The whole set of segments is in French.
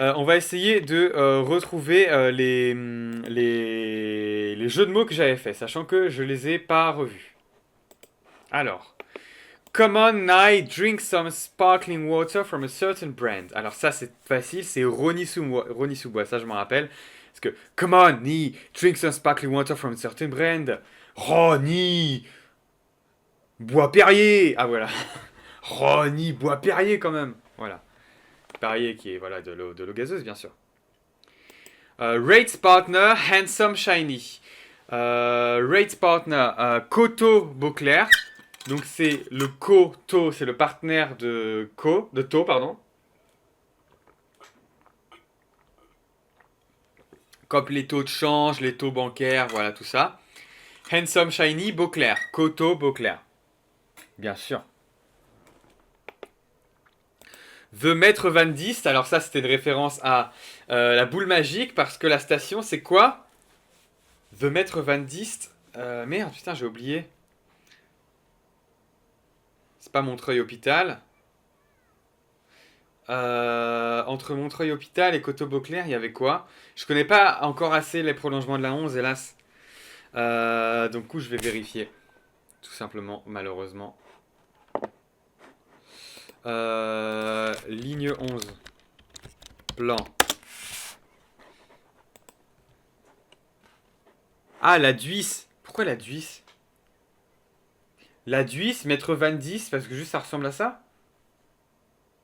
On va essayer de retrouver les jeux de mots que j'avais fait, sachant que je les ai pas revus. Alors, come on, Nye, drink some sparkling water from a certain brand. Alors ça, c'est facile, c'est Ronnie Sous-Bois, ça je m'en rappelle. Parce que, come on, Nye, drink some sparkling water from a certain brand. Ronnie, Bois Perrier. Ah voilà, Ronnie, Bois Perrier quand même. Voilà, Perrier qui est voilà de l'eau gazeuse bien sûr. Rates Partner, Handsome Shiny. Rates Partner, Coto Beauclair. Donc c'est le Co-To, c'est le partenaire de To, pardon. Comme les taux de change, les taux bancaires, voilà tout ça. Handsome Shiny, Beauclair. Coto Beauclair. Bien sûr. The Maître Van Dist, alors ça c'était une référence à la boule magique parce que la station c'est quoi? The Maître Van Dist. Merde, putain, j'ai oublié. C'est pas Montreuil-Hôpital. Entre Montreuil-Hôpital et Coteau-Beauclair, il y avait quoi? Je connais pas encore assez les prolongements de la 11, hélas. Donc, du coup, je vais vérifier. Tout simplement, malheureusement. Ligne 11. Plan. Ah, la Duisse. Pourquoi la Duisse? La Duisse, Maître Van Dys, parce que juste ça ressemble à ça?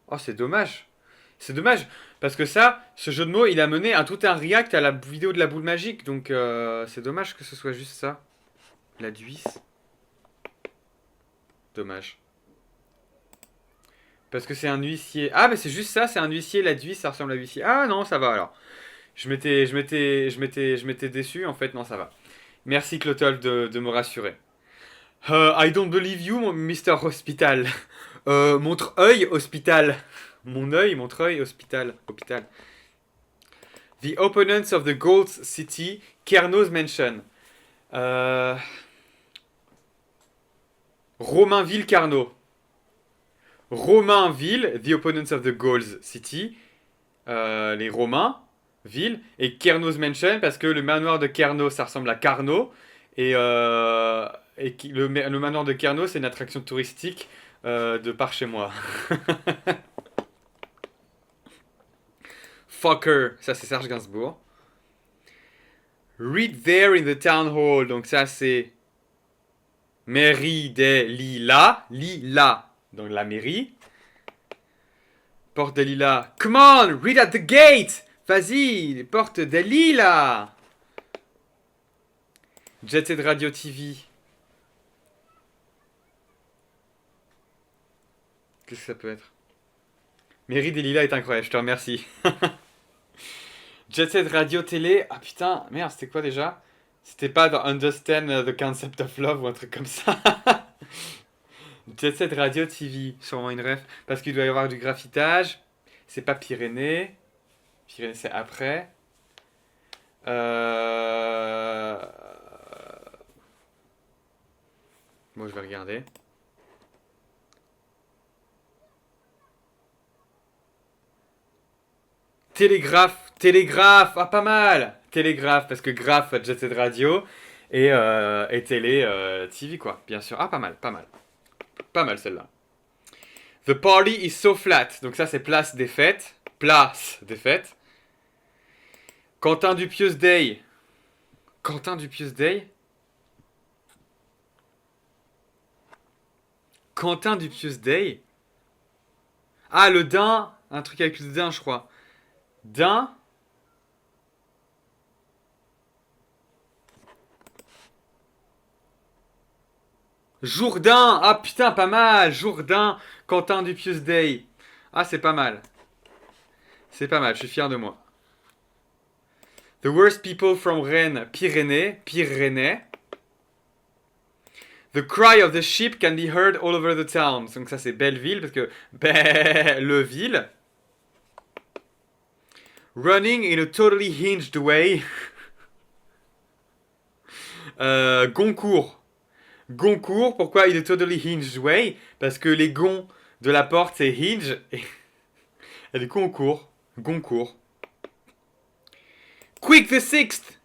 Oh, c'est dommage. C'est dommage, parce que ça, ce jeu de mots, il a mené à tout un react à la vidéo de la boule magique, donc c'est dommage que ce soit juste ça. La Duisse. Dommage. Parce que c'est un huissier. Ah, mais c'est juste ça, c'est un huissier, la Duisse, ça ressemble à huissier. Ah non, ça va alors. Je m'étais déçu, en fait, non, ça va. Merci Clotolf de me rassurer. I don't believe you, Mr. Hospital. Montre œil, hospital. Mon œil, montre œil, hospital. Hôpital. The opponents of the Gold City, Kernos Mansion. Romainville-Carnot. Romainville, the opponents of the Gauls City, les Romains, ville, et Kernos Mansion, parce que le manoir de Kernos, ça ressemble à Carnot, et le manoir de Kernos, c'est une attraction touristique de par chez moi. Fucker, ça c'est Serge Gainsbourg. Read there in the town hall, donc ça c'est mairie des Lilas, Lilas, donc la mairie. Porte des Lilas. Come on, read at the gate. Vas-y, porte des Lilas. Jet Set Radio TV. Qu'est-ce que ça peut être? Mairie des Lilas est incroyable, je te remercie. Jet Set Radio Télé. Ah putain, merde, c'était quoi déjà? C'était pas dans Understand the Concept of Love ou un truc comme ça. Jet Set Radio TV, sûrement une ref. Parce qu'il doit y avoir du graffitage. C'est pas Pyrénées. Pyrénées, c'est après. Bon, je vais regarder. Télégraphe, télégraphe, ah pas mal. Télégraphe, parce que graphe, Jet Set Radio. Et télé, TV, quoi, bien sûr. Ah, pas mal, pas mal. Pas mal celle-là. The party is so flat. Donc ça, c'est place des fêtes. Place des fêtes. Quentin Dupieux Day. Quentin Dupieux Day. Quentin Dupieux Day. Ah, le daim. Un truc avec le daim, je crois. Daim. Jourdain. Ah putain, pas mal. Jourdain. Quentin Dupieux Day. Ah, c'est pas mal. C'est pas mal, je suis fier de moi. The worst people from Rennes. Pyrénées. Pyrénées. The cry of the sheep can be heard all over the town. Donc ça c'est Belleville parce que Belleville. Running in a totally hinged way. Goncourt. Goncourt, pourquoi in a totally hinged way? Parce que les gonds de la porte c'est hinge et du coup on court. Goncourt. Quick the Sixth.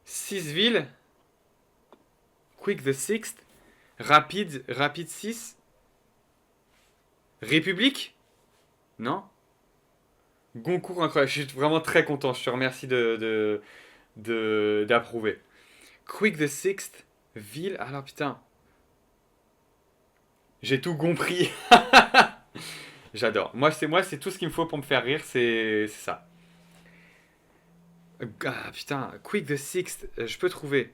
6 villes. Quick the Sixth. Rapide 6. République? Non? Goncourt incroyable. Je suis vraiment très content. Je te remercie d'approuver. Quick the Sixth. Ville. Alors putain. J'ai tout compris. J'adore. Moi, c'est tout ce qu'il me faut pour me faire rire. C'est ça. Ah putain. Quick the Sixth. Je peux trouver.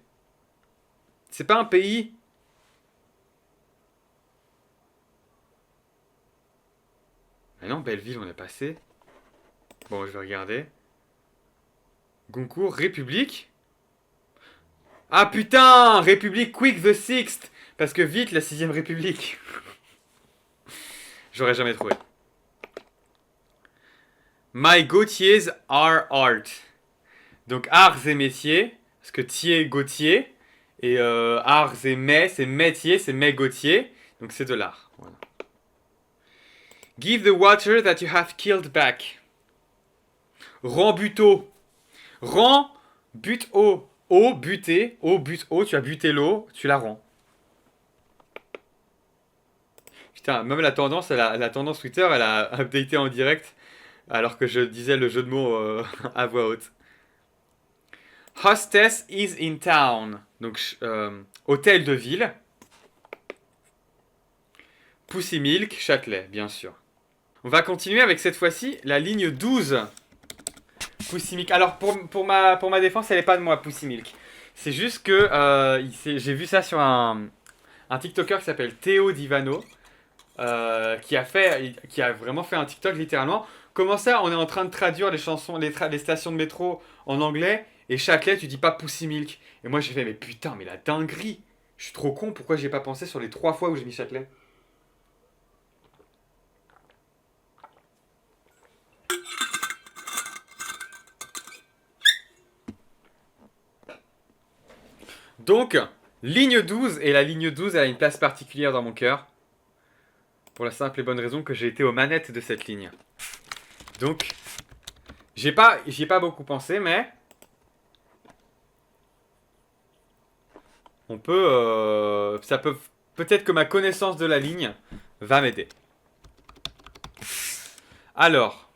C'est pas un pays? Ah non, Belleville, on est passé. Bon, je vais regarder. Goncourt, République. Ah putain, République, Quick the Sixth. Parce que vite, la 6ème République. J'aurais jamais trouvé. My Gautiers are art. Donc arts et métiers. Parce que Thiers, Gautier. Et arts et mai, c'est métier, c'est mai Gautier. Donc c'est de l'art. Voilà. Give the water that you have killed back. Rends buteau. Rends but eau. Eau, buter. Eau, but eau. Tu as buté l'eau, tu la rends. Putain, même la tendance Twitter, elle a updaté en direct. Alors que je disais le jeu de mots à voix haute. Hostess is in town. Donc, hôtel de ville. Pussy Milk, Châtelet, bien sûr. On va continuer avec cette fois-ci la ligne 12. Pussy Milk. Alors, pour ma défense, elle n'est pas de moi, Pussy Milk. C'est juste que j'ai vu ça sur un TikToker qui s'appelle Théo Divano. Qui a vraiment fait un TikTok littéralement. Comment ça, on est en train de traduire les chansons, les stations de métro en anglais, et Châtelet, tu dis pas Pussy Milk. Et moi j'ai fait, mais putain, mais la dinguerie. Je suis trop con, pourquoi j'ai pas pensé sur les 3 fois où j'ai mis Châtelet? Donc, ligne 12, et la ligne 12 a une place particulière dans mon cœur. Pour la simple et bonne raison que j'ai été aux manettes de cette ligne. Donc, j'y ai pas beaucoup pensé, mais on peut, peut-être que ma connaissance de la ligne va m'aider. Alors,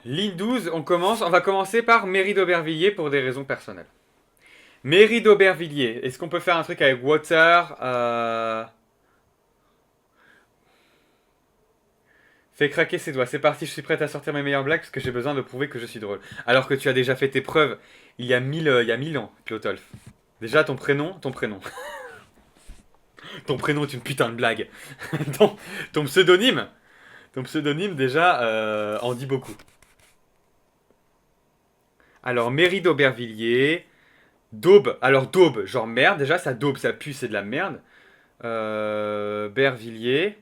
ligne 12, on va commencer par mairie d'Aubervilliers pour des raisons personnelles. Mairie d'Aubervilliers, est-ce qu'on peut faire un truc avec water Fais craquer ses doigts, c'est parti, je suis prête à sortir mes meilleures blagues parce que j'ai besoin de prouver que je suis drôle. Alors que tu as déjà fait tes preuves il y a 1000 ans, Clotolf. Déjà, ton prénom. Ton prénom est une putain de blague. ton pseudonyme. Ton pseudonyme, déjà, en dit beaucoup. Alors, mairie d'Aubervilliers. Daube. Alors, daube, genre merde. Déjà, ça daube, ça pue, c'est de la merde. Bervilliers.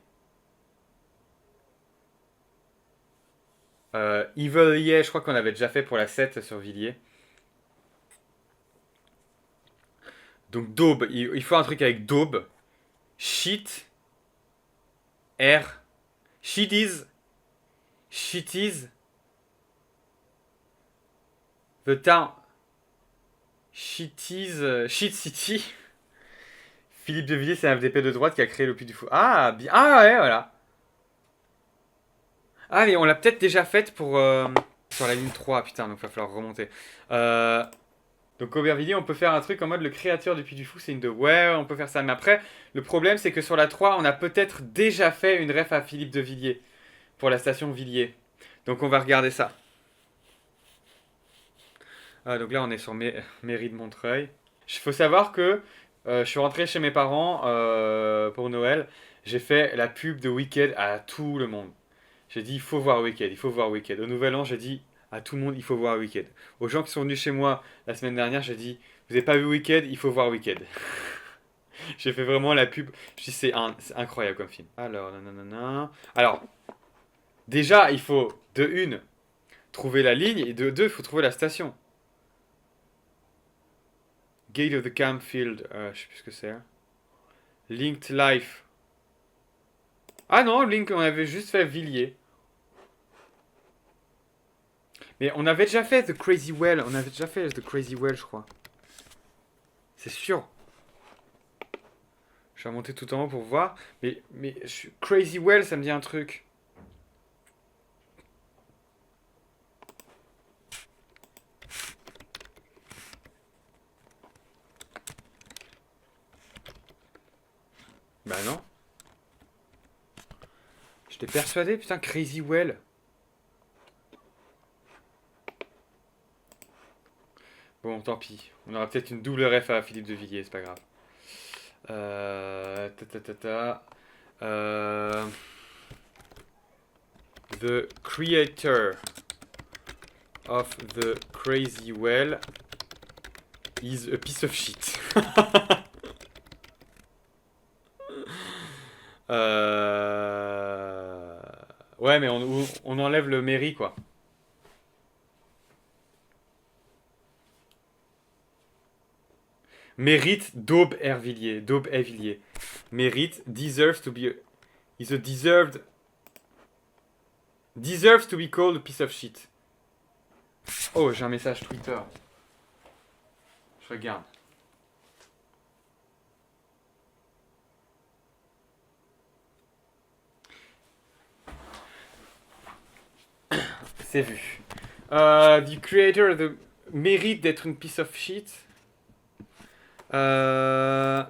Yvellier, je crois qu'on avait déjà fait pour la 7 sur Villiers. Donc, daube. Il faut un truc avec daube. Shit. R. Shit is. The town. Shit City. Philippe de Villiers, c'est un FDP de droite qui a créé le Puy du Fou. Ah, bien. Ah ouais, voilà. Ah, mais on l'a peut-être déjà faite pour. Sur la ligne 3, putain, donc il va falloir remonter. Donc Aubervilliers, on peut faire un truc en mode le créateur du Puy du Fou, c'est une de. Ouais, on peut faire ça. Mais après, le problème, c'est que sur la 3, on a peut-être déjà fait une ref à Philippe de Villiers. Pour la station Villiers. Donc on va regarder ça. Donc là, on est sur mairie de Montreuil. Il faut savoir que je suis rentré chez mes parents pour Noël. J'ai fait la pub de Wicked à tout le monde. J'ai dit, il faut voir Wicked, il faut voir Wicked. Au Nouvel An, j'ai dit à tout le monde, il faut voir Wicked. Aux gens qui sont venus chez moi la semaine dernière, j'ai dit, vous n'avez pas vu Wicked, il faut voir Wicked. J'ai fait vraiment la pub. Je dis, c'est incroyable comme film. Alors, nanana. Alors, déjà, il faut, de une, trouver la ligne, et de deux, il faut trouver la station. Gate of the Campfield, je sais plus ce que c'est. Linked Life. Ah non, Link, on avait juste fait Villiers. Mais on avait déjà fait The Crazy Well. On avait déjà fait The Crazy Well, je crois. C'est sûr. Je vais remonter tout en haut pour voir. Mais Crazy Well, ça me dit un truc. Bah non. J'étais persuadé, putain, Crazy Well. Bon, tant pis. On aura peut-être une double ref à Philippe de Villiers, c'est pas grave. Ta ta ta ta. The creator of the Crazy Well is a piece of shit. Ouais, mais on enlève le mairie, quoi. Mérite Daube Hervilliers. Daube Hervilliers. Mérite deserves to be. Is a deserved. Deserves to be called a piece of shit. Oh, j'ai un message Twitter. Je regarde. C'est vu. The creator the mérite d'être une piece of shit. On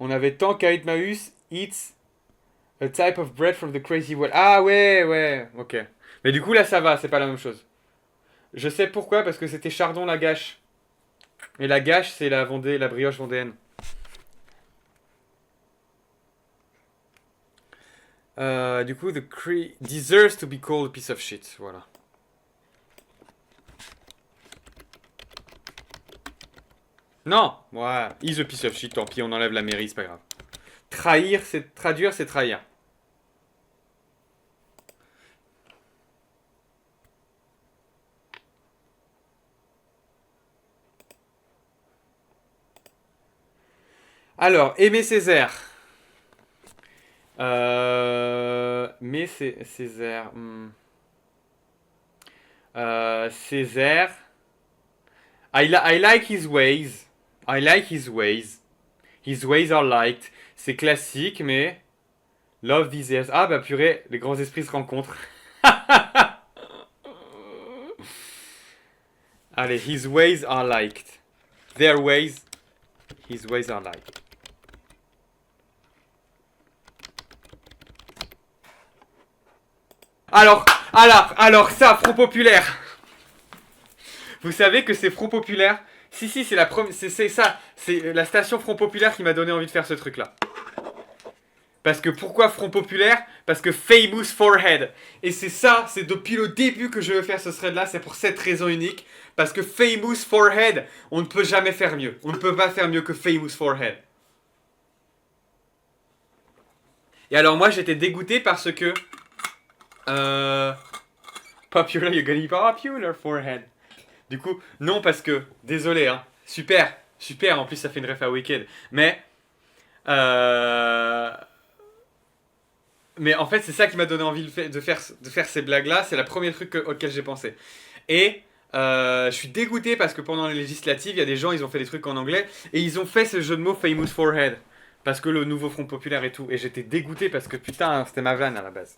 avait tant qu'Aitmaus eats a type of bread from the crazy well. Ah ouais, ok. Mais du coup là ça va, c'est pas la même chose. Je sais pourquoi, parce que c'était Chardon la gâche. Et la gâche c'est la Vendée, la brioche vendéenne. Du coup, the deserves to be called a piece of shit. Voilà. Non, ouais, is a piece of shit. Tant pis, on enlève la mairie, c'est pas grave. Trahir, c'est traduire, c'est trahir. Alors, Aimé Césaire. Mais c'est Césaire. Césaire. I like his ways. I like his ways. His ways are liked. C'est classique, mais. Love these airs. Ah bah purée, les grands esprits se rencontrent. Allez, his ways are liked. Their ways. His ways are liked. Alors, ça, Front Populaire. Vous savez que c'est Front Populaire. Si, c'est la première. C'est ça. C'est la station Front Populaire qui m'a donné envie de faire ce truc-là. Parce que pourquoi Front Populaire? Parce que Famous Forehead. Et c'est ça, c'est depuis le début que je veux faire ce thread-là. C'est pour cette raison unique. Parce que Famous Forehead, on ne peut jamais faire mieux. On ne peut pas faire mieux que Famous Forehead. Et alors moi, j'étais dégoûté parce que. Popular, you're gonna be popular forehead. Du coup, non, parce que, désolé, hein, super, en plus ça fait une ref à Wicked, mais en fait c'est ça qui m'a donné envie de faire ces blagues-là, c'est le premier truc auquel j'ai pensé. Et je suis dégoûté parce que pendant les législatives, il y a des gens, ils ont fait des trucs en anglais, et ils ont fait ce jeu de mots Famous Forehead, parce que le nouveau Front Populaire et tout, et j'étais dégoûté parce que putain, c'était ma vanne à la base.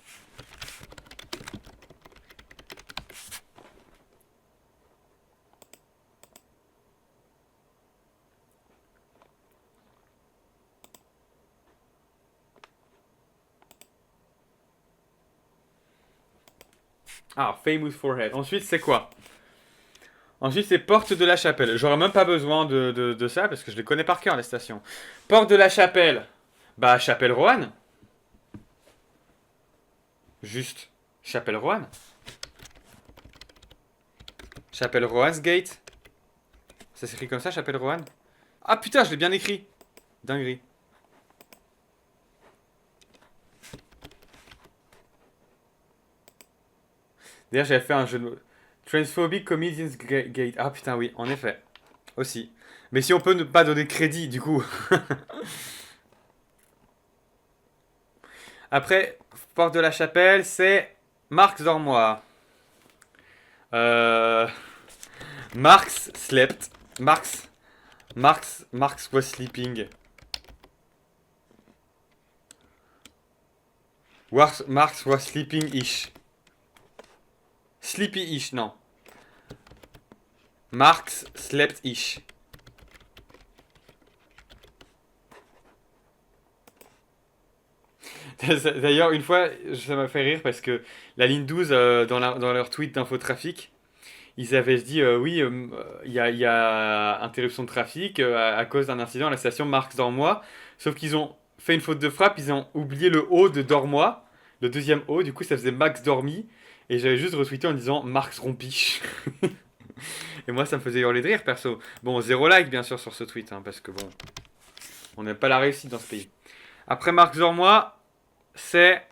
Ah, Famous Forehead. Ensuite, c'est quoi? Ensuite, c'est Porte de la Chapelle. J'aurais même pas besoin de ça parce que je les connais par cœur, les stations. Porte de la Chapelle. Bah, Chapelle-Roanne. Juste. Chapelle-Roanne. Chapelle-Roanne's Gate. Ça s'écrit comme ça, Chapelle-Roanne? Ah putain, je l'ai bien écrit. Dinguerie. D'ailleurs, j'avais fait un jeu de mots. Transphobic Comedians Gate. Ah putain, oui, en effet. Aussi. Mais si on peut ne pas donner crédit, du coup. Après, Porte de la Chapelle, c'est Marx Dormois. Euh, Marx slept. Marx was sleeping. Marx was sleeping-ish. Sleepy-ish, non. Marx slept-ish. D'ailleurs, une fois, ça m'a fait rire parce que la ligne 12, dans leur tweet d'infotrafic, ils avaient dit oui, il y a interruption de trafic à cause d'un incident à la station Marx Dormois. Sauf qu'ils ont fait une faute de frappe, ils ont oublié le O de Dormois, le deuxième O, du coup ça faisait Max Dormi. Et j'avais juste retweeté en disant Marx Rompiche. Et moi ça me faisait hurler de rire perso. Bon, zéro like bien sûr sur ce tweet, hein, parce que bon, on n'a pas la réussite dans ce pays. Après Marx Dormois, c'est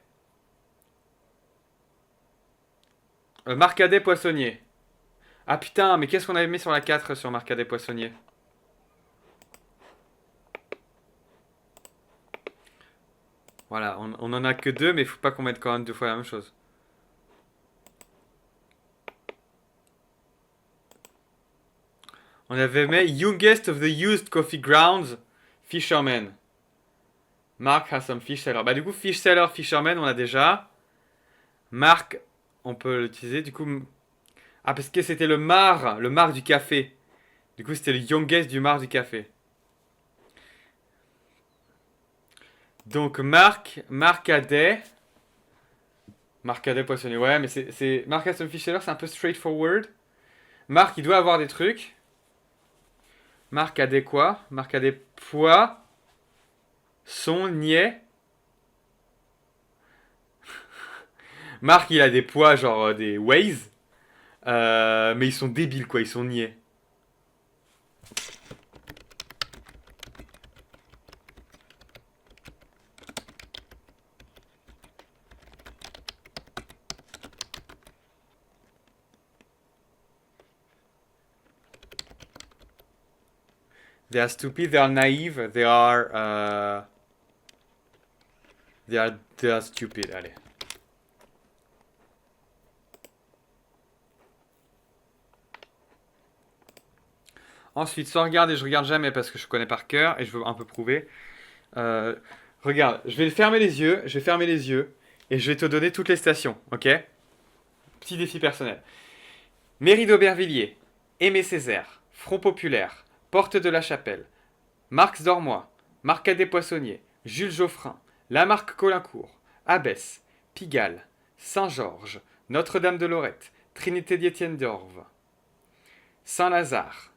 Marcadet Poissonnier. Ah putain, mais qu'est-ce qu'on avait mis sur la 4 sur Marcadet Poissonnier? Voilà, on en a que deux, mais il faut pas qu'on mette quand même deux fois la même chose. On avait mis Youngest of the Used Coffee Grounds, Fisherman. Mark has some fish seller. Bah du coup, fish seller, fisherman, on a déjà. Mark, on peut l'utiliser. Du coup, ah parce que c'était le mar du café. Du coup, c'était le youngest du mar du café. Donc Marcadet poissonnier. Ouais, mais c'est Mark has some fish seller, c'est un peu straightforward. Marc, il doit avoir des trucs. Marcadet quoi? Marcadet poids. Son niais. Marc, il a des poids, genre des Waze. Mais ils sont débiles, quoi. Ils sont niais. They are stupid, they are naive, they are stupid. Allez. Ensuite, soit regarde et je regarde jamais parce que je connais par cœur et je veux un peu prouver. Regarde, je vais fermer les yeux, et je vais te donner toutes les stations, ok? Petit défi personnel. Mairie d'Aubervilliers, Aimé Césaire, Front Populaire, Porte de la Chapelle, Marx Dormois, Marcadet Poissonnier, Jules Geoffrin, Lamarque Colincourt, Abbesse, Pigalle, Saint-Georges, Notre-Dame de Lorette, Trinité d'Étienne d'Orve, Saint-Lazare,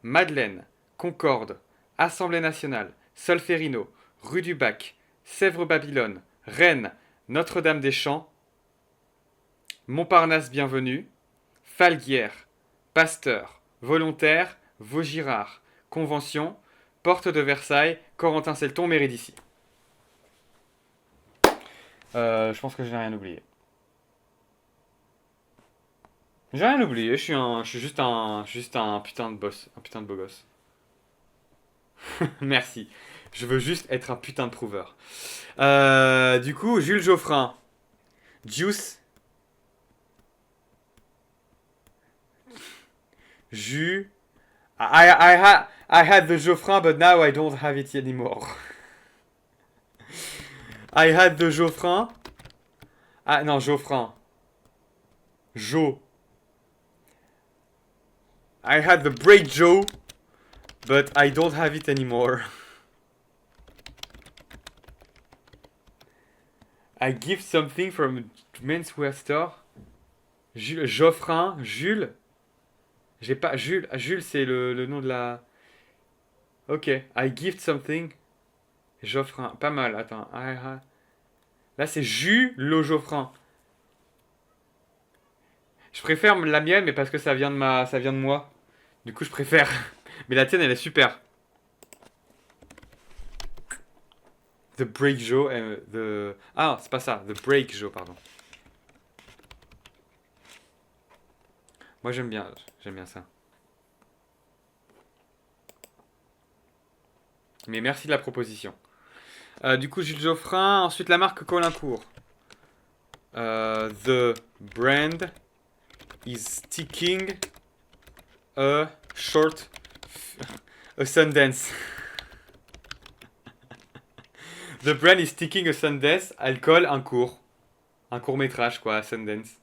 Madeleine, Concorde, Assemblée nationale, Solferino, rue du Bac, Sèvres-Babylone, Rennes, Notre-Dame-des-Champs, Montparnasse Bienvenue, Falguière, Pasteur, Volontaire, Vaugirard, Convention, Porte de Versailles, Corentin-Selton, mairie d'ici. Je pense que je n'ai rien oublié. J'ai rien oublié, je suis juste un putain de boss, un putain de beau gosse. Merci. Je veux juste être un putain de prouveur. Du coup, Jules Geoffrin. Juice. Jus. I had the Geoffrin, but now I don't have it anymore. I had the Geoffrin. Ah non, Geoffrin. Jo. I had the Break Joe, but I don't have it anymore. I give something from a menswear store. Geoffrin, Jules. J'ai pas. Jules c'est le nom de la. Ok. I gift something. Geoffrin. Pas mal, attends. Là c'est Jules Geoffrin. Je préfère la mienne, mais parce que ça vient de moi. Du coup, je préfère. Mais la tienne, elle est super. The Break Joe. Ah, c'est pas ça. The Break Joe, pardon. Moi, j'aime bien ça. Mais merci de la proposition. Du coup, Jules Geoffrin. Ensuite, la marque Colincourt. The brand is sticking a short... a Sundance. The brand is sticking a Sundance. Elle colle un court. Un court métrage, quoi, à Sundance.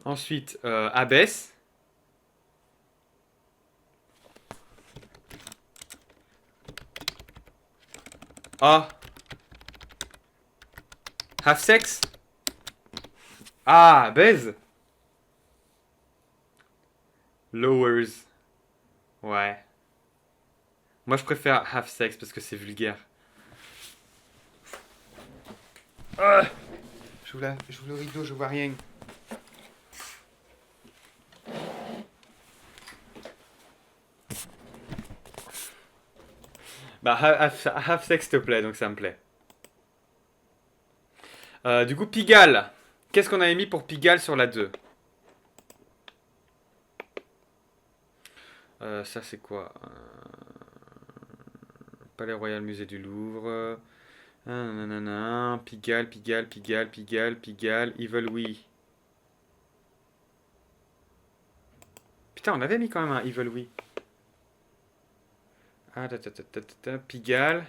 Ensuite, Abbess. Ah. Have sex. Ah, baise. Lowers. Ouais. Moi, je préfère have sex parce que c'est vulgaire. Ah, j'ouvre le rideau, je vois rien. Bah, have sex, s'il te plaît, donc ça me plaît. Du coup, Pigalle. Qu'est-ce qu'on avait mis pour Pigalle sur la 2? Ça, c'est quoi? Palais Royal, Musée du Louvre. Nanana, Pigalle, Pigalle, Pigalle, Pigalle, Pigalle, Evil We. Putain, on avait mis quand même un Evil We. Ah, Pigalle.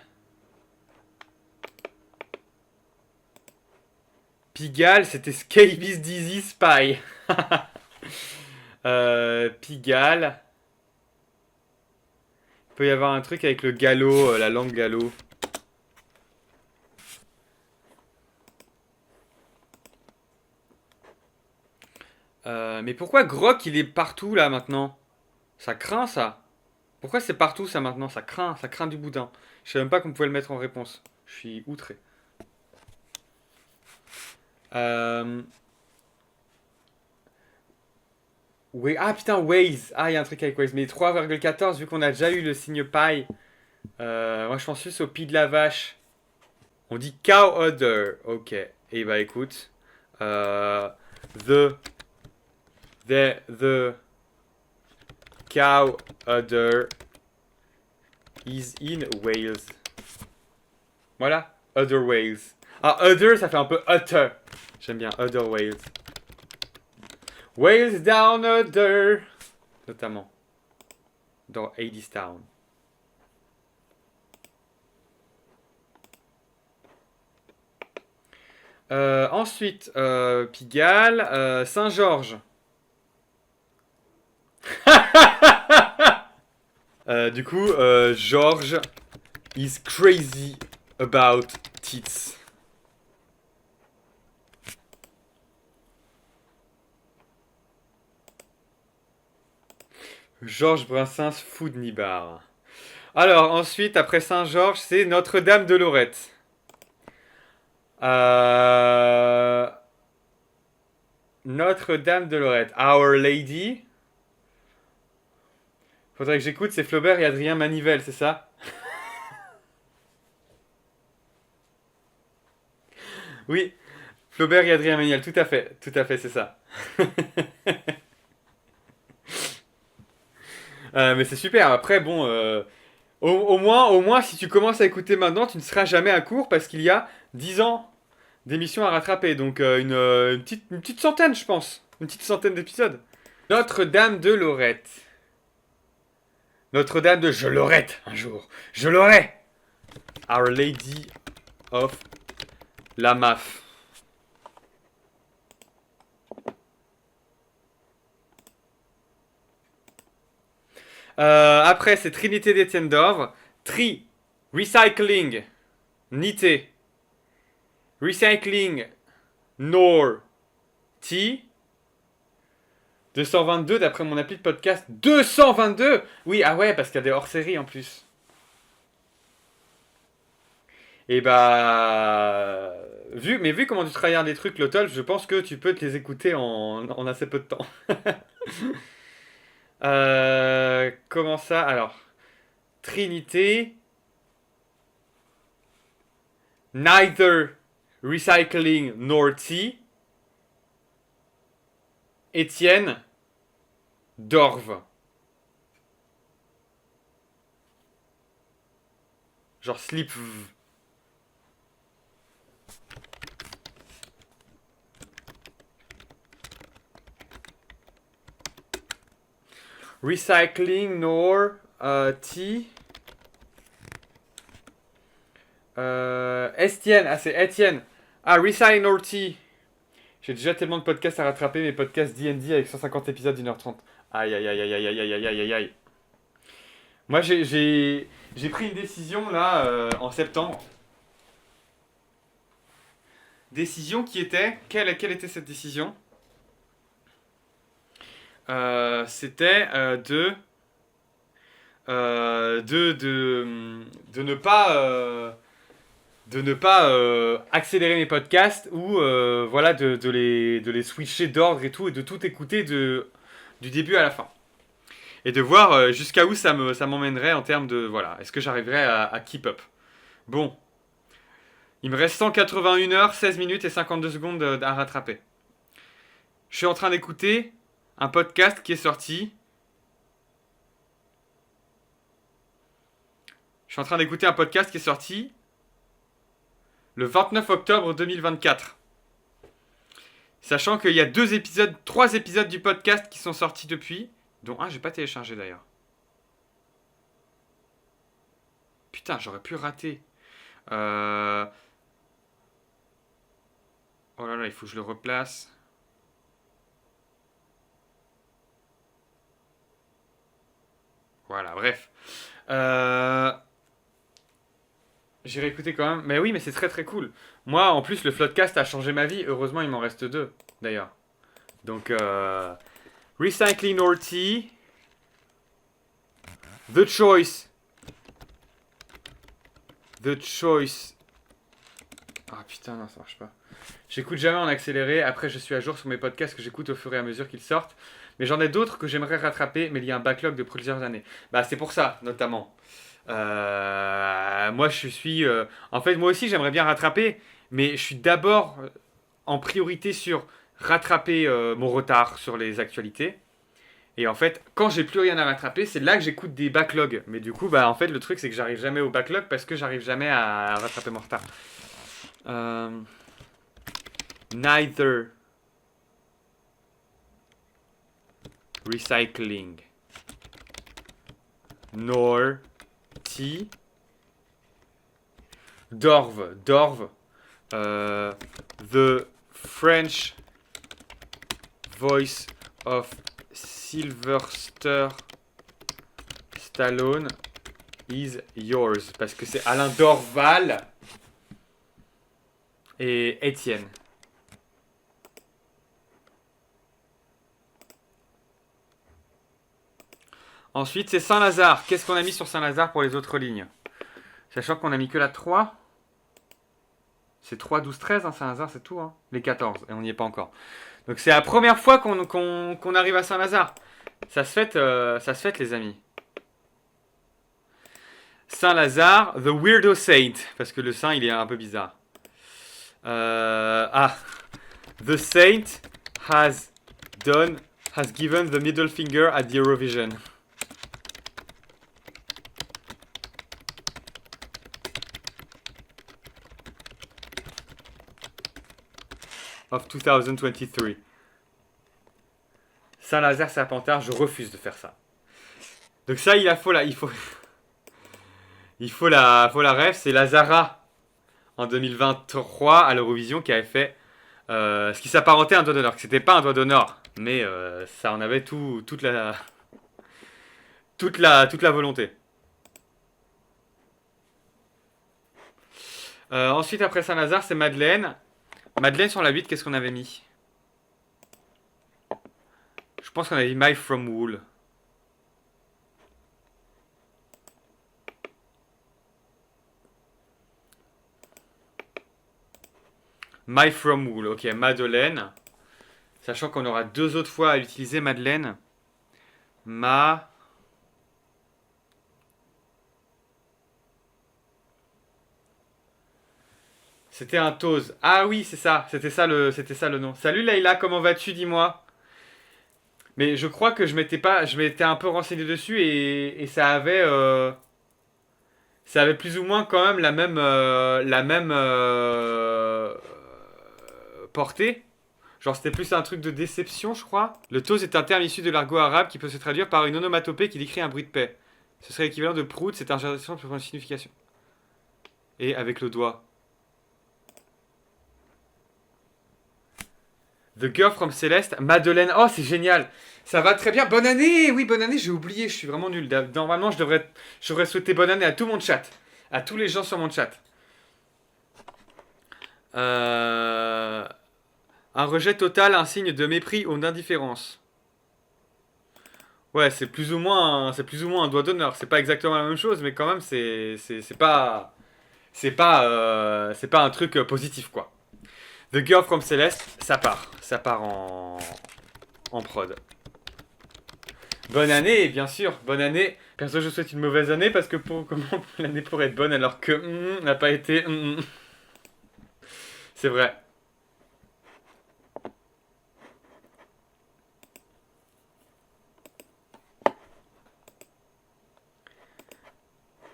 Pigalle, c'était Scabies Dizzy Spy. Pigalle. Il peut y avoir un truc avec le galop, la langue galop. Mais pourquoi Grok il est partout là maintenant? Ça craint ça. Pourquoi c'est partout ça maintenant? Ça craint du boudin. Je savais même pas qu'on pouvait le mettre en réponse. Je suis outré. Ah putain, Waze. Ah, il y a un truc avec Waze. Mais 3,14 vu qu'on a déjà eu le signe paille. Moi je pense juste au pied de la vache. On dit cow udder. Ok. Et bah écoute. The cow udder is in Wales. Voilà. Other Wales. Ah, udder ça fait un peu utter. J'aime bien Other Wales. Wales down under. Notamment. Dans Hadestown. Ensuite, Pigalle, Saint-Georges. Du coup, George is crazy about tits. Georges Brassens, fou de Nibar. Alors, ensuite, après Saint-Georges, c'est Notre-Dame de Lorette. Notre-Dame de Lorette. Our Lady. Faudrait que j'écoute, c'est Flaubert et Adrien Manivelle, c'est ça? Oui, Flaubert et Adrien Manivelle, tout à fait, c'est ça. Mais c'est super, après, bon, au moins, si tu commences à écouter maintenant, tu ne seras jamais à court parce qu'il y a 10 ans d'émissions à rattraper, donc une petite centaine, je pense. Une petite centaine d'épisodes. Notre-Dame de Lorette. Notre-Dame de Je Lorette, un jour. Je l'aurai. Our Lady of la MAF. Après, c'est Trinité d'Étienne d'Orve. Tri. Recycling. Nité. Recycling. Nor. T. 222 d'après mon appli de podcast. 222. Oui, ah ouais, parce qu'il y a des hors-séries en plus. Et bah... vu comment tu travailles des trucs, Lotol, je pense que tu peux te les écouter en assez peu de temps. Comment ça? Alors, Trinité. Neither recycling nor tea. Étienne Dorve. Genre slip. Recycling nor T. Estienne. Ah, c'est Etienne. Ah, Recycling nor T. J'ai déjà tellement de podcasts à rattraper, mes podcasts D&D avec 150 épisodes d'1h30. Aïe, aïe, aïe, aïe, aïe, aïe, aïe, aïe, aïe, aïe. Moi, j'ai pris une décision, là, en septembre. Décision qui était... Quelle était cette décision? C'était de ne pas... de ne pas accélérer mes podcasts ou voilà de les switcher d'ordre et tout et de tout écouter du début à la fin et de voir jusqu'à où ça m'emmènerait en termes de voilà est-ce que j'arriverais à keep up. Bon, il me reste 181 heures 16 minutes et 52 secondes à rattraper. Je suis en train d'écouter un podcast qui est sorti. Je suis en train d'écouter un podcast qui est sorti le 29 octobre 2024. Sachant qu'il y a 3 épisodes du podcast qui sont sortis depuis, dont un j'ai pas téléchargé d'ailleurs. Putain, j'aurais pu rater. Oh là là, il faut que je le replace. Voilà, bref. J'ai réécouté quand même. Mais oui, mais c'est très très cool. Moi, en plus, le Floodcast a changé ma vie. Heureusement, il m'en reste 2, d'ailleurs. Donc, Recycling Orty. The Choice. The Choice. Ah putain, non, ça marche pas. J'écoute jamais en accéléré. Après, je suis à jour sur mes podcasts que j'écoute au fur et à mesure qu'ils sortent. Mais j'en ai d'autres que j'aimerais rattraper, mais il y a un backlog de plusieurs années. Bah, c'est pour ça, notamment. Moi, je suis. En fait, moi aussi, j'aimerais bien rattraper, mais je suis d'abord en priorité sur rattraper mon retard sur les actualités. Et en fait, quand j'ai plus rien à rattraper, c'est là que j'écoute des backlogs. Mais du coup, bah, en fait, le truc, c'est que j'arrive jamais au backlog parce que j'arrive jamais à rattraper mon retard. Neither recycling nor T. Dorve. The French voice of Sylvester Stallone is yours. Parce que c'est Alain Dorval et Étienne. Ensuite, c'est Saint-Lazare. Qu'est-ce qu'on a mis sur Saint-Lazare pour les autres lignes? Sachant qu'on a mis que la 3. C'est 3, 12, 13, hein, Saint-Lazare, c'est tout. Hein. Les 14, et on n'y est pas encore. Donc c'est la première fois qu'on arrive à Saint-Lazare. Ça se fête, les amis. Saint-Lazare, the weirdo saint. Parce que le saint, il est un peu bizarre. The saint has given the middle finger at the Eurovision. Of 2023. Saint-Lazare Serpentard, je refuse de faire ça. Donc ça, il faut la ref, c'est Lazara en 2023 à l'Eurovision qui avait fait ce qui s'apparentait à un doigt d'honneur. C'était pas un doigt d'honneur, mais ça en avait toute la volonté. Ensuite, après Saint-Lazare, c'est Madeleine. Madeleine sur la 8, qu'est-ce qu'on avait mis? Je pense qu'on avait mis My From Wool. My From Wool, ok, Madeleine. Sachant qu'on aura 2 autres fois à utiliser Madeleine. C'était un Toz. Ah oui, c'est ça. C'était ça le nom. Salut Leïla, comment vas-tu, dis-moi? Mais je crois que je m'étais un peu renseigné dessus et ça avait plus ou moins quand même la même portée. Genre c'était plus un truc de déception, je crois. Le toast est un terme issu de l'argot arabe qui peut se traduire par une onomatopée qui décrit un bruit de paix. Ce serait l'équivalent de prout, cette interjection pour une signification. Et avec le doigt. The Girl from Celeste, Madeleine. Oh, c'est génial. Ça va très bien. Bonne année. Oui, bonne année. J'ai oublié. Je suis vraiment nul. Normalement, j'aurais souhaité bonne année à tout mon chat, à tous les gens sur mon chat. Euh, un rejet total, un signe de mépris ou d'indifférence. Ouais, c'est plus ou moins un doigt d'honneur. C'est pas exactement la même chose, mais quand même, c'est pas un truc positif, quoi. The Girl from Celeste, ça part en prod. Bonne année, bien sûr, bonne année. Perso, je souhaite une mauvaise année parce que comment l'année pourrait être bonne alors que n'a pas été. C'est vrai.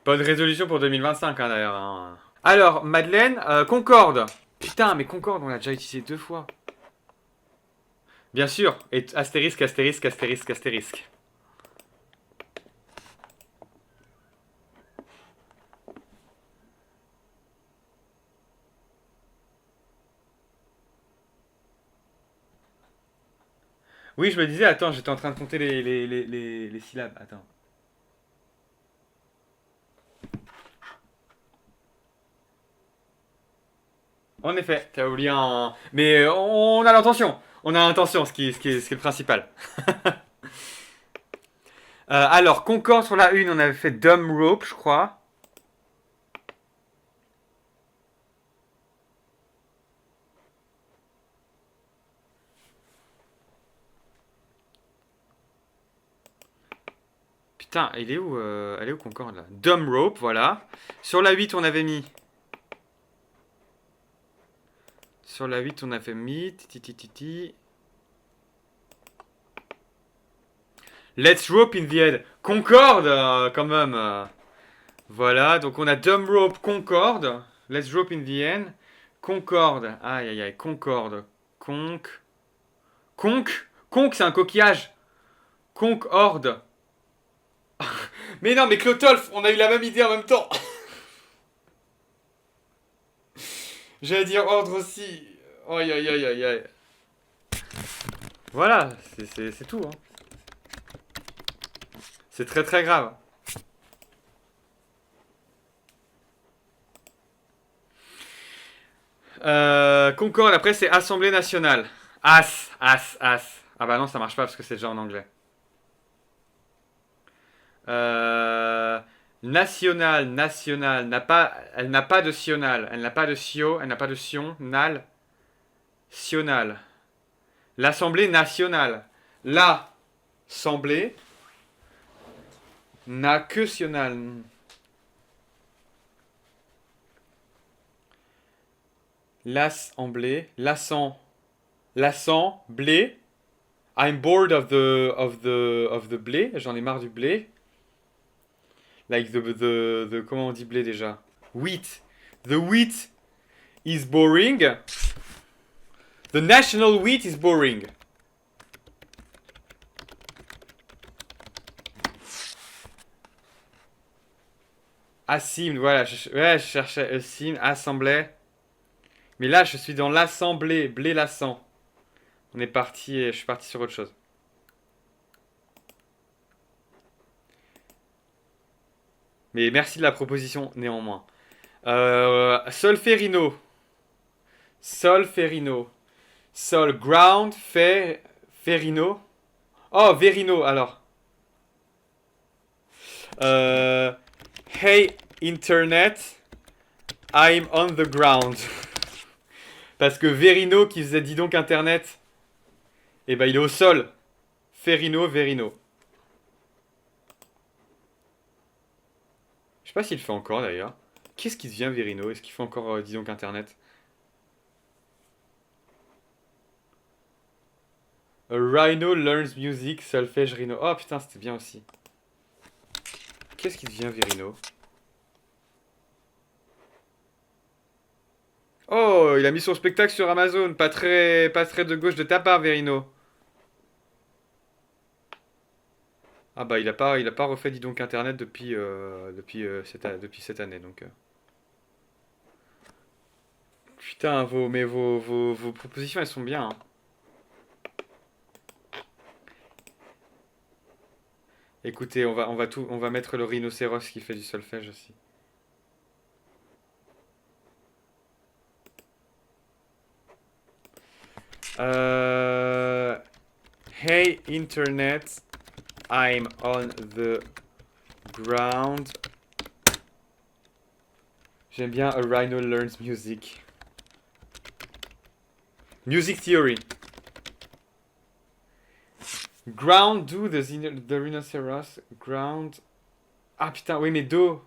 Bonne résolution pour 2025, hein, d'ailleurs. Hein. Alors, Madeleine, Concorde. Putain, mais Concorde, on l'a déjà utilisé 2 fois. Bien sûr. Et astérisque, astérisque, astérisque, astérisque. Oui, je me disais, attends, j'étais en train de compter les syllabes. Attends. En effet, t'as oublié un. Mais on a l'intention. On a l'intention, ce qui est le principal. Alors, Concorde sur la une, on avait fait Dumb Rope, je crois. Putain, elle est où Concorde là? Dumb Rope, voilà. Sur la 8, on avait mis. Sur la 8, on avait mis. Titi. Let's Rope in the Head. Concorde, quand même. Voilà, donc on a Dumb Rope, Concorde. Let's Rope in the End. Concorde. Aïe aïe aïe, Concorde. Conque. Conque, c'est un coquillage. Concorde. Mais non, mais Clotolf, on a eu la même idée en même temps. J'allais dire ordre aussi. Aïe aïe aïe aïe aïe. Voilà, c'est tout. Hein. C'est très très grave. Concorde, après c'est Assemblée nationale. As. Ah bah non, ça marche pas parce que c'est déjà en anglais. Euh, national, elle n'a pas de sional, elle n'a pas de sio, elle n'a pas de sion, nal, sional. L'Assemblée nationale. L'Assemblée n'a que sional. L'Assemblée. I'm bored of the blé. J'en ai marre du blé. Like comment on dit blé déjà? Wheat. The wheat is boring. The national wheat is boring. Assim, voilà, je cherchais Assim, assemblée. Mais là, je suis dans l'assemblée, blé lassant. Je suis parti sur autre chose. Mais merci de la proposition néanmoins. Solferino. Solferino. Sol ground, ferino. Oh, verino alors. Euh, hey Internet, I'm on the ground. Parce que Verino qui faisait dis donc Internet, eh ben il est au sol. Ferino, Verino. Je sais pas s'il le fait encore d'ailleurs. Qu'est-ce qui devient Verino? Est-ce qu'il fait encore dis donc Internet? A rhino learns music, solfège, rhino. Oh putain, c'était bien aussi. Qu'est-ce qui devient Virino? Oh, il a mis son spectacle sur Amazon. Pas très de gauche de ta part, Virino. Ah bah il a pas refait dis donc internet depuis cette année donc. Putain vos propositions elles sont bien. Hein. Écoutez on va mettre le rhinocéros qui fait du solfège aussi. Euh... Hey internet, I'm on the ground. J'aime bien A Rhino Learns Music. Music Theory. Ground do the rhinoceros. Ground. Ah putain, oui, mais do.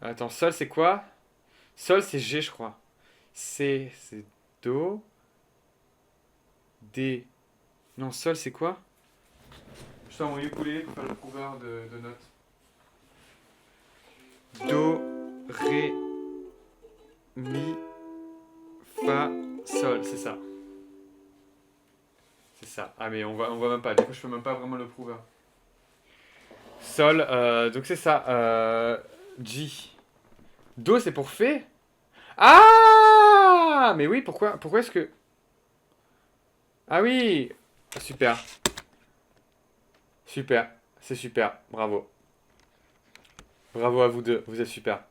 Attends, sol c'est quoi? Sol c'est G, je crois. C c'est do. D. Non, sol c'est quoi? Je sors mon ukulélé pour faire le prouveur de notes. Do, ré, mi, fa, sol, c'est ça. C'est ça. Ah mais on voit même pas. Du coup je fais même pas vraiment le prouveur. Sol, donc c'est ça. G. Do c'est pour fée. Ah mais oui, pourquoi est-ce que... Ah oui. Super. Super. C'est super. Bravo. Bravo à vous deux. Vous êtes super.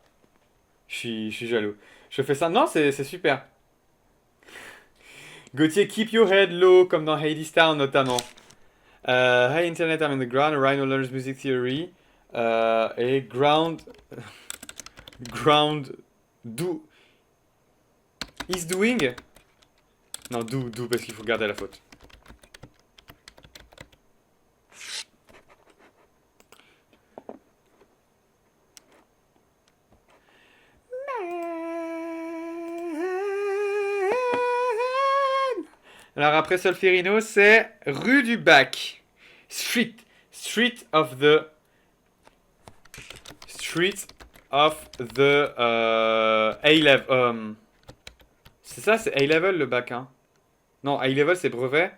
Je suis jaloux. Je fais ça. Non, c'est super. Gauthier, keep your head low, comme dans Hades Town notamment. Hey Internet, I'm in the ground. Rhino learns music theory. Et ground. Ground. Do. Is doing. Non, do, parce qu'il faut garder la faute. Alors après Solferino, c'est rue du Bac. Street. Street of the A-level. C'est ça, c'est A-level le bac, hein. Non, A-level c'est brevet.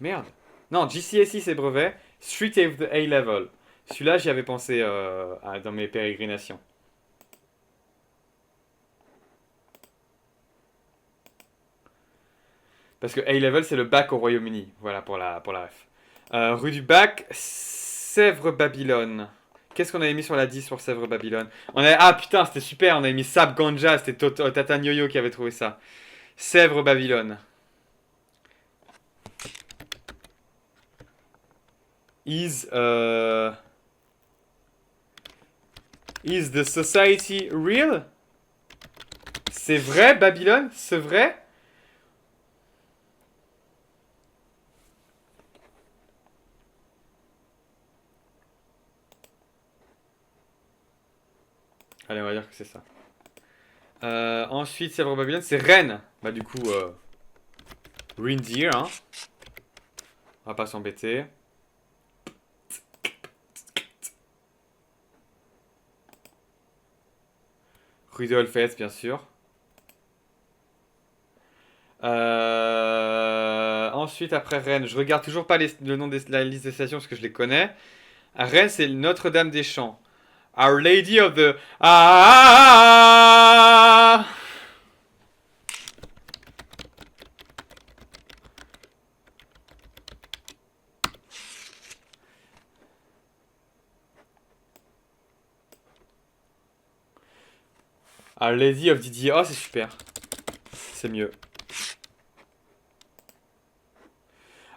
Merde. Non, GCSE c'est brevet. Street of the A-level. Celui-là, j'y avais pensé dans mes pérégrinations. Parce que A-level c'est le bac au Royaume-Uni. Voilà pour la ref. Rue du Bac, Sèvres-Babylone. Qu'est-ce qu'on avait mis sur la 10 pour Sèvres-Babylone? Ah putain, c'était super, on avait mis Sab Ganja, c'était Tata Nyoyo qui avait trouvé ça. Sèvres-Babylone. Is the society real? C'est vrai, Babylone? C'est vrai? Allez, on va dire que c'est ça. Ensuite, Sèvres Babylone, c'est Rennes. Bah, du coup, Reindeer, hein. On va pas s'embêter. Rudolf Hess, bien sûr. Ensuite, après Rennes, je regarde toujours pas le nom de la liste des stations parce que je les connais. À Rennes, c'est Notre-Dame des Champs. Our Lady of the... Ah! Our Lady of Didier. Oh, c'est super. C'est mieux.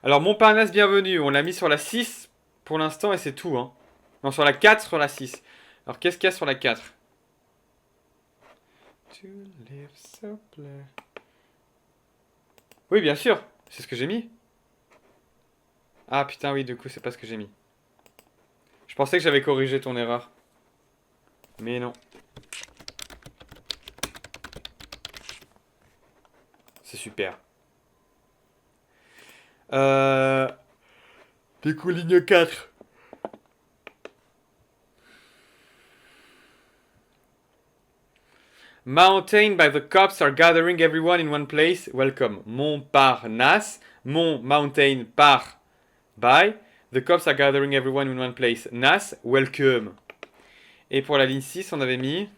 Alors, Montparnasse, bienvenue. On l'a mis sur la 6 pour l'instant et c'est tout. Hein. Non, sur la 4, sur la 6. Alors, qu'est-ce qu'il y a sur la 4? Oui, bien sûr. C'est ce que j'ai mis. Ah, putain, oui, du coup, c'est pas ce que j'ai mis. Je pensais que j'avais corrigé ton erreur. Mais non. C'est super. Euh, du coup, ligne 4. Mountain by the cops are gathering everyone in one place. Welcome. Montparnasse. Mountain par by. The cops are gathering everyone in one place. Nas. Welcome. Et pour la ligne 6, on avait mis.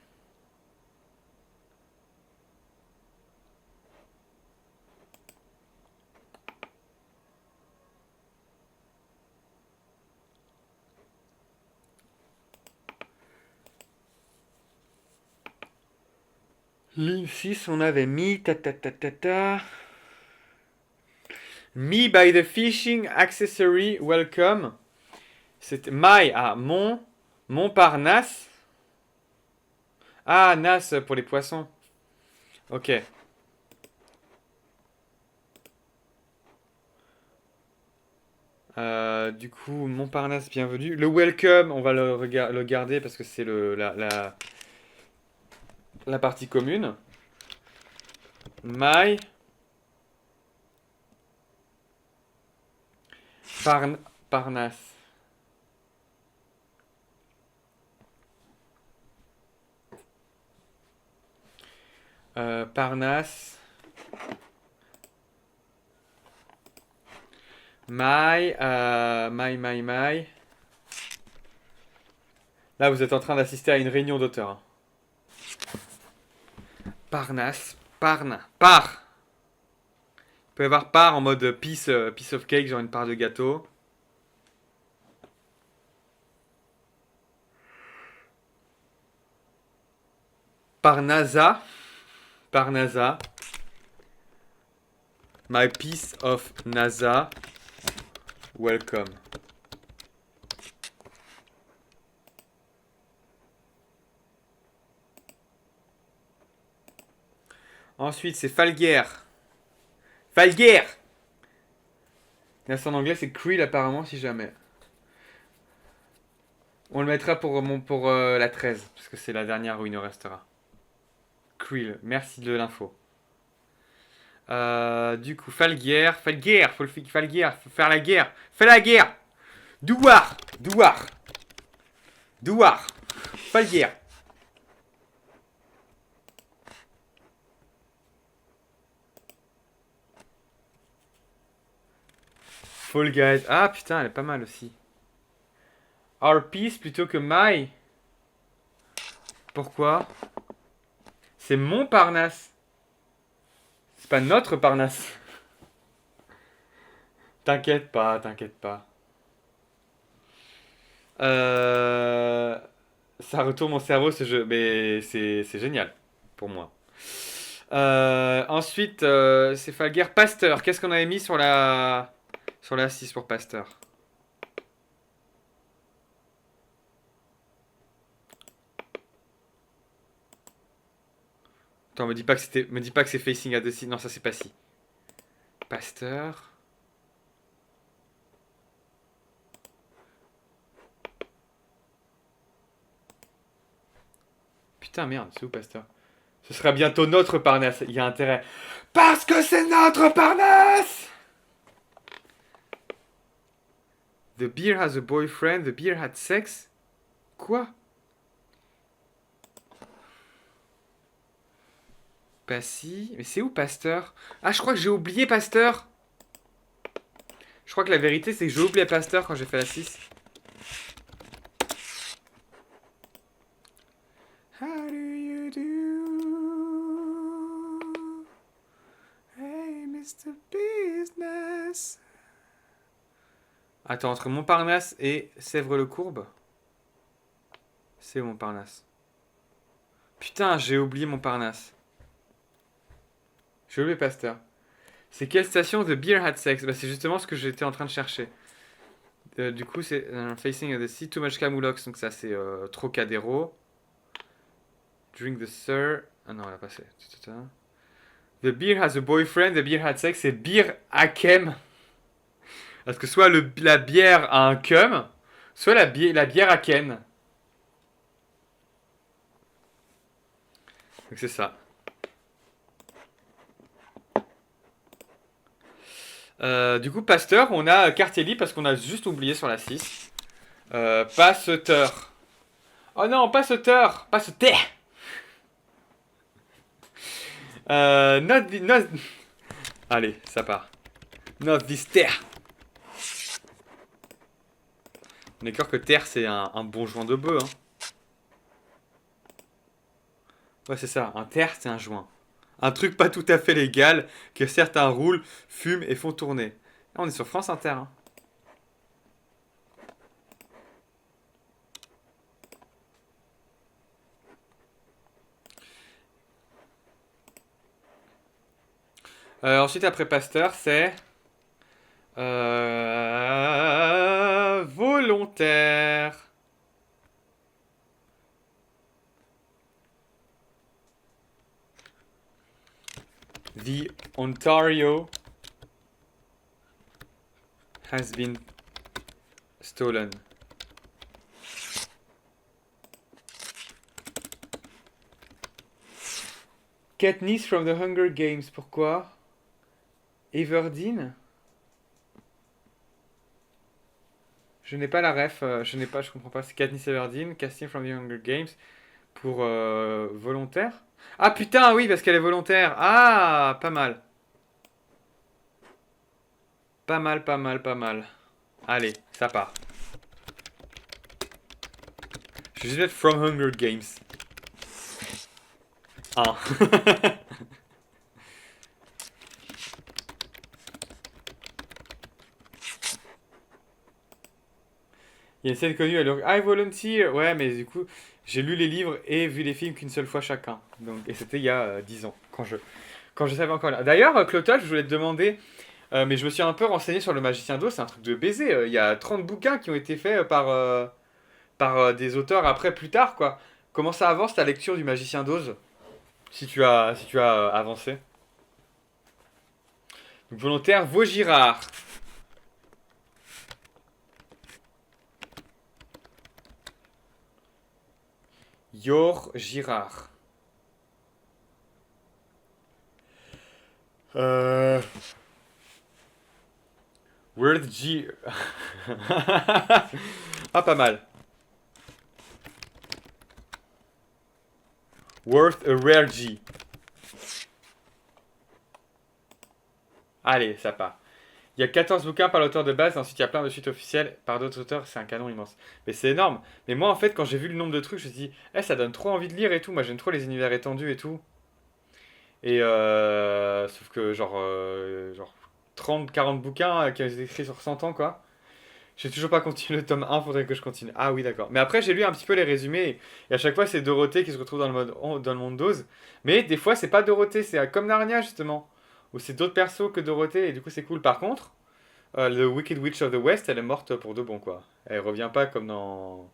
Ligne 6, on avait mis. Me by the fishing accessory. Welcome. C'était my. Ah, Montparnasse. Ah, Nas pour les poissons. Ok. Du coup, Montparnasse, bienvenue. Le welcome, on va le garder parce que c'est la partie commune. My. Parnasse. Parnasse. My. Là, vous êtes en train d'assister à une réunion d'auteurs. Hein. Parnasse. Par. Il peut y avoir part en mode piece of cake, genre une part de gâteau. Parnasa. My piece of NASA. Welcome. Ensuite, c'est Falguière. Falguière! Là, c'est en anglais, c'est krill apparemment, si jamais. On le mettra pour la 13, parce que c'est la dernière où il nous restera. Krill, merci de l'info. Du coup, Falguière, faut faire la guerre. Fais la guerre! Douar! Falguière. Fall Guys. Ah putain, elle est pas mal aussi. Our piece plutôt que my. Pourquoi? C'est mon Parnasse. C'est pas notre Parnasse. T'inquiète pas. Ça retourne mon cerveau ce jeu, mais c'est génial pour moi. Ensuite, c'est Falguière. Pasteur. Qu'est-ce qu'on avait mis sur la 6 pour Pasteur? Attends, me dis pas que c'est facing à the sea. Non, ça c'est pas si. Pasteur. Putain, merde, c'est où Pasteur? Ce sera bientôt notre Parnasse. Il y a intérêt. Parce que c'est notre Parnasse! The beer has a boyfriend. The beer had sex. Quoi? Passy. Mais c'est où Pasteur? Ah, je crois que j'ai oublié Pasteur. Je crois que la vérité, c'est que j'ai oublié Pasteur quand j'ai fait la 6. How do you do? Hey, Mr. Business. Attends, entre Montparnasse et Sèvres-le-Courbe? C'est où Montparnasse? Putain, j'ai oublié Montparnasse. J'ai oublié Pasteur. C'est quelle station de Beer Had Sex? Bah, c'est justement ce que j'étais en train de chercher. Du coup, c'est Facing the Sea, Too Much Camoulox. Donc, ça, c'est Trocadéro. Drink the Sir. Ah non, elle a passé. The beer has a boyfriend, the beer had sex, c'est beer Hakem. Parce que soit la bière a un cum, soit la bière a Ken. Donc c'est ça. Du coup, Pasteur, on a Cartelli parce qu'on a juste oublié sur la 6. Pasteur. Oh non, Pasteur. Pasteur. Not. Allez, ça part. Not this terre. On est d'accord que terre, c'est un bon joint de bœuf. Hein. Ouais, c'est ça. Un terre, c'est un joint. Un truc pas tout à fait légal que certains roulent, fument et font tourner. Là, on est sur France Inter. Hein. Ensuite, après Pasteur, c'est volontaire. The Ontario has been stolen. Katniss from the Hunger Games, pourquoi? Everdeen? Je n'ai pas la ref, je comprends pas. C'est Katniss Everdeen, casting from the Hunger Games pour volontaire. Ah putain, oui, parce qu'elle est volontaire. Ah, pas mal. Pas mal, pas mal, pas mal. Allez, ça part. Je vais juste mettre From Hunger Games. Ah. Il y a une scène connue alors I volunteer. Ouais, mais du coup, j'ai lu les livres et vu les films qu'une seule fois chacun. Donc, et c'était il y a 10 ans, quand je savais encore là. D'ailleurs, Clotal, je voulais te demander, mais je me suis un peu renseigné sur le Magicien d'eau, c'est un truc de baiser. Il y a 30 bouquins qui ont été faits par des auteurs après, plus tard, quoi. Comment ça avance ta lecture du Magicien d'Oz, si tu as avancé? Donc, volontaire, Vaugirard. Yor Girard. Euh... Word G. Ah, pas mal. Worth a rare G. Allez, ça part. Il y a 14 bouquins par l'auteur de base, ensuite il y a plein de suites officielles par d'autres auteurs, c'est un canon immense. Mais c'est énorme. Mais moi en fait, quand j'ai vu le nombre de trucs, je me suis dit, eh, ça donne trop envie de lire et tout. Moi j'aime trop les univers étendus et tout. Et sauf que genre 30-40 bouquins qui ont été écrits sur 100 ans quoi. J'ai toujours pas continué le tome 1, faudrait que je continue. Ah oui, d'accord. Mais après, j'ai lu un petit peu les résumés. Et à chaque fois, c'est Dorothée qui se retrouve dans le monde d'Oz. Mais des fois, c'est pas Dorothée, c'est comme Narnia, justement. Où c'est d'autres persos que Dorothée, et du coup, c'est cool. Par contre, le Wicked Witch of the West, elle est morte pour de bon, quoi. Elle revient pas comme dans.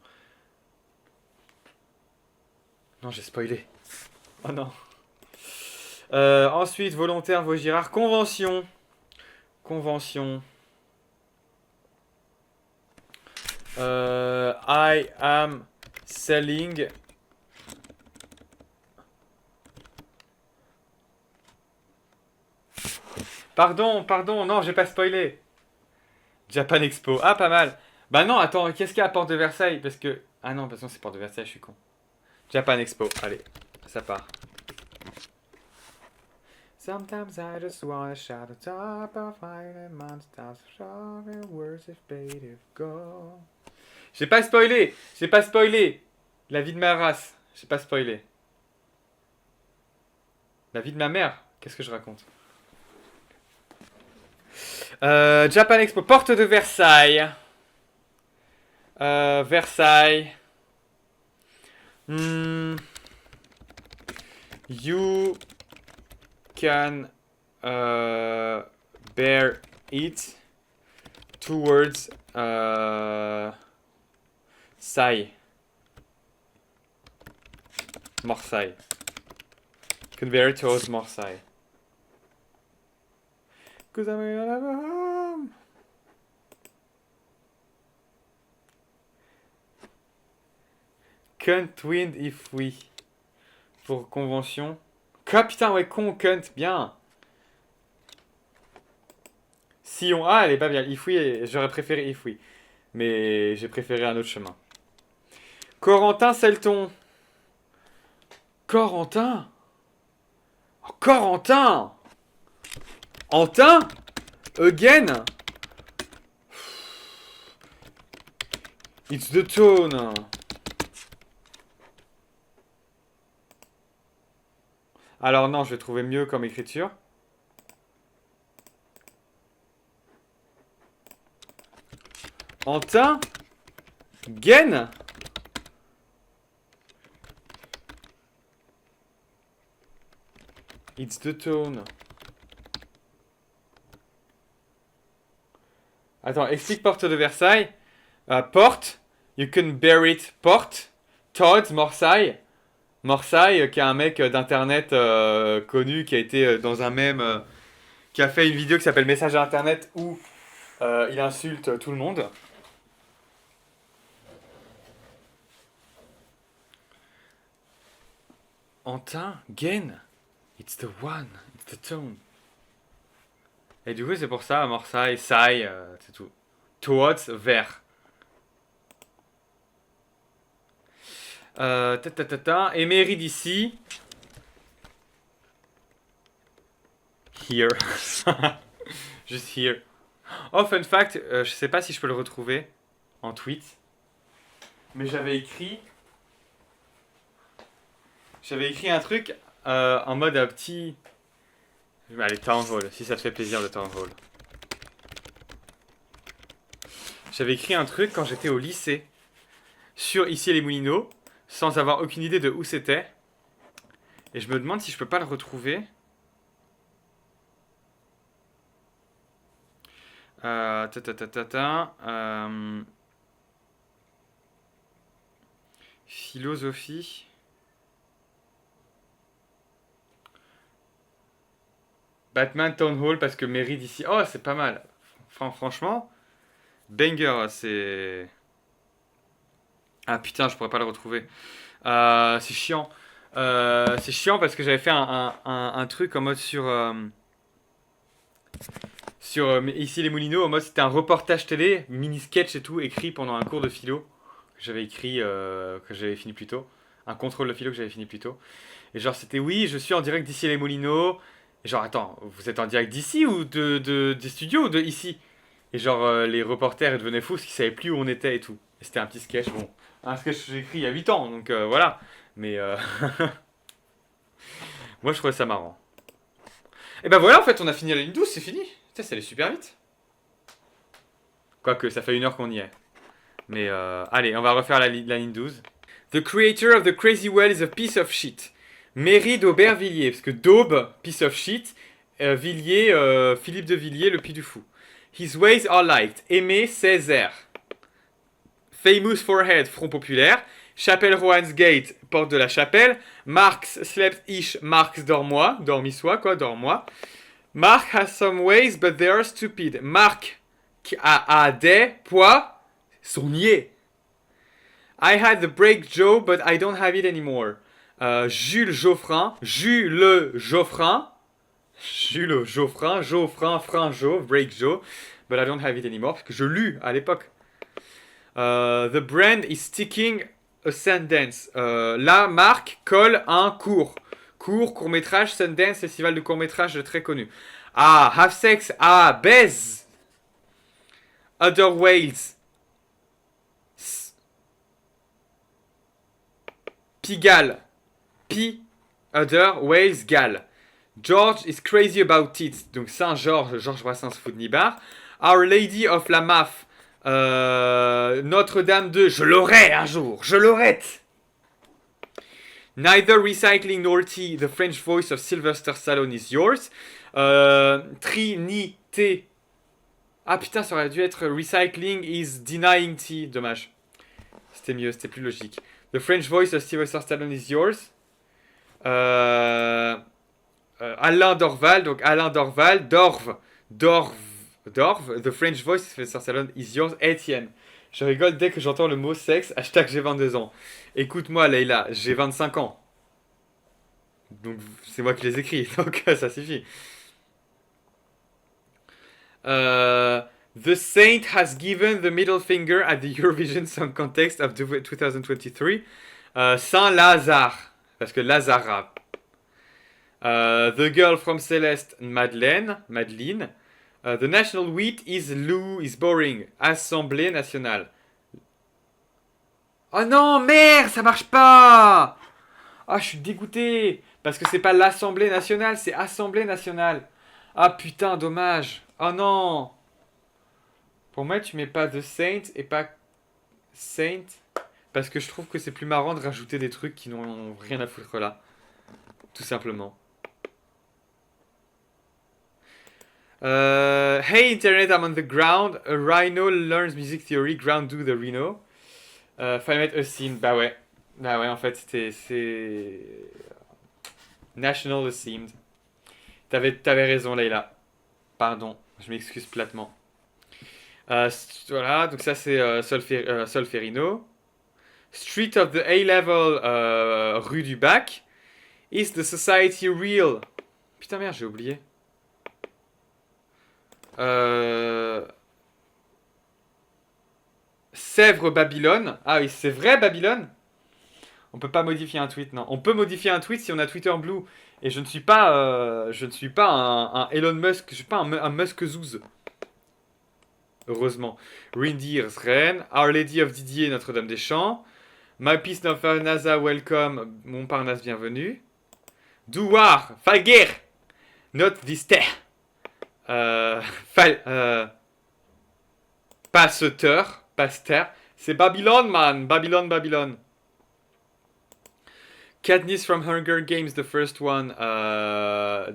Non, j'ai spoilé. Oh non. Ensuite, volontaire, Vaugirard, convention. Convention. I am selling. Pardon, non, j'ai pas spoilé. Japan Expo. Ah, pas mal. Bah non, attends, qu'est-ce qu'il y a à Porte de Versailles? Parce que. Ah non, parce que c'est Porte de Versailles, je suis con. Japan Expo, allez, ça part. Sometimes I just wanna shout the top of Iron Man stars shouting words if paid if go. J'ai pas spoilé. La vie de ma race, j'ai pas spoilé. La vie de ma mère, qu'est-ce que je raconte? Japan Expo, porte de Versailles. Versailles. Hmm, you can bear it towards Sai. Marseille. Can bear it towards Marseille. Cause I'm home. Can't win if we. Pour convention. Ah putain, ouais, con, cunt, bien. Sillon A, elle est pas bien. Ifouy, j'aurais préféré Ifouy. Mais j'ai préféré un autre chemin. Corentin Selton. Corentin? Oh, Corentin! Antin? Again? It's the tone. Alors non, je vais trouver mieux comme écriture. Antin? Gain? It's the tone. Attends, explique porte de Versailles. Porte. You can bear it. Porte. Todd, Morsaille. Morsaille, qui est un mec d'internet connu, qui a été dans un mème, qui a fait une vidéo qui s'appelle Message à internet où il insulte tout le monde. Antin, gain. It's the one. It's the tone. Et du coup, c'est pour ça, Morsaille, saille, c'est tout. Towards, vers. Et mairie d'ici. Here. Juste here. Oh, fun fact, je sais pas si je peux le retrouver en tweet. Mais j'avais écrit un truc en mode un petit. Allez, Town Hall, si ça te fait plaisir de Town Hall. J'avais écrit un truc quand j'étais au lycée sur Issy-les-Moulineaux, sans avoir aucune idée de où c'était. Et je me demande si je peux pas le retrouver. Philosophie. Batman Town Hall parce que mairie d'ici. Oh, c'est pas mal. Franchement, banger, c'est. Ah putain, je pourrais pas le retrouver. C'est chiant. C'est chiant parce que j'avais fait un truc en mode sur ici les Moulineaux, en mode c'était un reportage télé, mini sketch et tout, écrit pendant un cours de philo que j'avais écrit, que j'avais fini plus tôt. Un contrôle de philo que j'avais fini plus tôt. Et genre c'était oui, je suis en direct d'ici les Moulineaux. Et genre attends, vous êtes en direct d'ici ou des studios ou de ici? Et genre les reporters ils devenaient fous parce qu'ils savaient plus où on était et tout. Et c'était un petit sketch, bon. Un sketch que j'ai écrit il y a 8 ans, donc voilà. Mais moi je trouvais ça marrant. Et ben voilà, en fait on a fini la ligne 12, c'est fini. Putain, ça allait super vite. Quoique, ça fait 1 heure qu'on y est. Mais allez, on va refaire la ligne 12. The creator of the crazy well is a piece of shit. Mairie d'Aubervilliers, parce que Daube, piece of shit, Villiers, Philippe de Villiers, le Puy du Fou. His ways are liked. Aimé Césaire. Famous forehead, Front Populaire. Chapelle Rohan's Gate, Porte de la Chapelle. Marx slept-ish, Marx dormois, dormissois quoi, dormois. Mark has some ways, but they are stupid. Marc a des poids, sont niais. I had the break Joe, but I don't have it anymore. Jules Geoffrin, Jules Geoffrin, Frein Joe, break Joe, but I don't have it anymore, parce que je lus à l'époque. The brand is sticking a sentence. La marque colle un cours. Court-métrage, Sundance, festival de court-métrage très connu. Have sex, baise. Other whales. Pigalle. Other whales, gal. George is crazy about it. Donc Saint-Georges, Georges Brassens, Foudnibar. Our Lady of la Maf. Notre-Dame de... Je l'aurai un jour, je l'aurai. Neither recycling nor tea, the French voice of Sylvester Stallone is yours. Trinité. Ah putain, ça aurait dû être recycling is denying tea. Dommage. C'était mieux, c'était plus logique. The French voice of Sylvester Stallone is yours. Alain Dorval, donc Alain Dorval. Dorv. The French voice of Sylvester Stallone is yours. Étienne. Je rigole dès que j'entends le mot sexe. Hashtag j'ai 22 ans. Écoute-moi, Leïla, j'ai 25 ans. Donc, c'est moi qui les écris. Donc, ça suffit. The Saint has given the middle finger at the Eurovision Song Contest of 2023. Saint Lazare, parce que Lazara. The girl from Celeste, Madeleine. The national wheat is boring. Assemblée nationale. Oh non, merde, ça marche pas. Ah, je suis dégoûté. Parce que c'est pas l'Assemblée nationale, c'est Assemblée nationale. Ah putain, dommage. Oh non. Pour moi, tu mets pas The Saint et pas Saint. Parce que je trouve que c'est plus marrant de rajouter des trucs qui n'ont rien à foutre là. Tout simplement. Hey Internet, I'm on the ground. A rhino learns music theory. Ground do the rhino. Fallait mettre a scene. Bah ouais. Bah ouais, en fait, c'est National Themed. T'avais raison, Leïla. Pardon, je m'excuse platement. Voilà, donc ça c'est Solferino. Street of the A-Level, rue du Bac. Is the society real? Putain merde, j'ai oublié. Sèvres Babylone. Ah oui, c'est vrai Babylone? On peut pas modifier un tweet, non. On peut modifier un tweet si on a Twitter Blue. Et je ne suis pas un Elon Musk, je suis pas un Musk Zouz. Heureusement. Reindeer's Rennes, Our Lady of Didier, Notre-Dame des Champs, My Peace of NASA, Welcome, Montparnasse, bienvenue. Douar, Falguer, Not this terre. Pasteur, c'est Babylone, man, Babylone. Katniss from Hunger Games, the first one.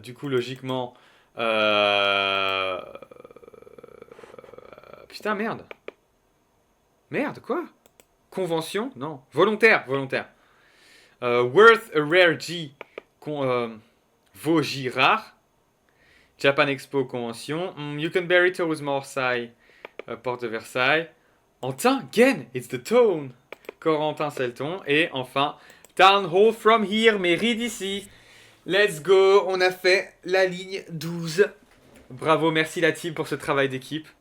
Du coup, logiquement. Putain, merde. Merde, quoi? Convention? Non. Volontaire. Worth a rare G. Vaugir rare. Japan Expo, convention. You can bury towards Marseille. Porte de Versailles. Antin, Gen, it's the tone. Corentin, c'est le ton. Et enfin, Town Hall from here, mairie d'ici. Let's go, on a fait la ligne 12. Bravo, merci la team pour ce travail d'équipe.